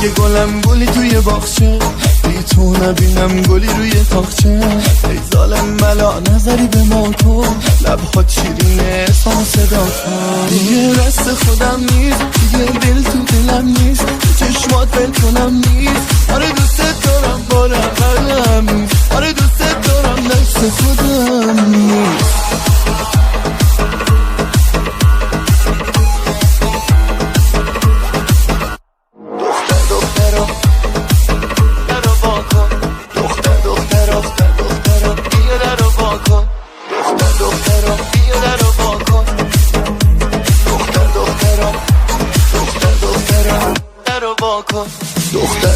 گلم گلی توی باغچه، بی تو نبینم گلی روی تاقچه. ای ظالم ملا نظری به ما کن، لبهات شیرینه سان صدا کن. دیگه رست خودم نیست، دیگه دل تو دلم نیست، تو چشمات بل کنم نیست. آره دوست دارم بارم قلم نیست، آره دوست دارم دست خودم نیست.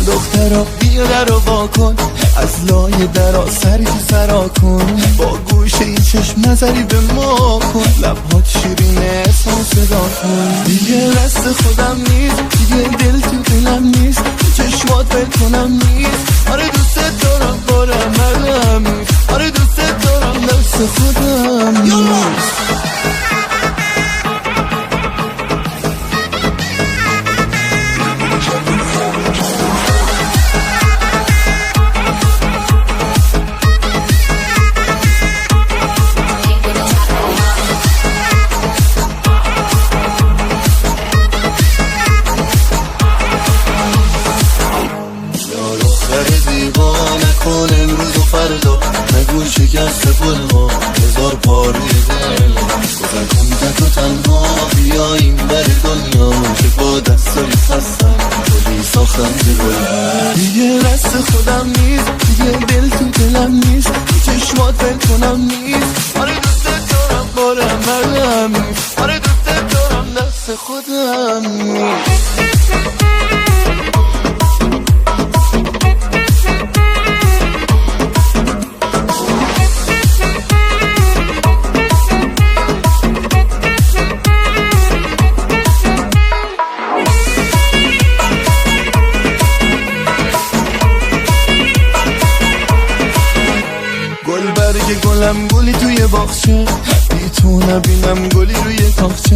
دخترا بیا در رو با کن، از لای درا سری تو سرا کن. با گوشه این چشم نظری به ما کن، لبهات شیرینه سان صدا کن. دیگه رست خودم نیست، دیگه دل تو دلم نیست، تو چشمات بل کنم نیست. آره دوست دارم بارم قلم نیست، آره دوست دارم دست خودم نیست. نکن امروز و فردا، نگو شکست پلها هزار پاره دل. گذر کن تک و تنها بیاییم بر دنیا، چه با دستای خستم کلی ساختم دل. دیگه رست خودم نیست، دیگه دل تو دلم نیست، تو چشمات بل کنم نیست. آره دوست دارم بارم قلم نیست، آره دوست دارم دست خودم نیست. گلم گلی توی باغچه، بی تو نبینم گلی روی تاقچه.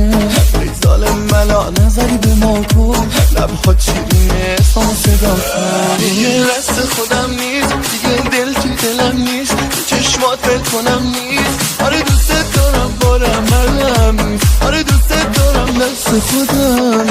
ای ظالم ملا نظری به ما کن، لبهات شیرینه سان صدا کن. دیگه رست خودم نیست، دیگه دل تو دلم نیست، تو چشمات بل کنم نیست. آره دوست دارم بارم قلم نیست، آره دوست دارم دست خودم.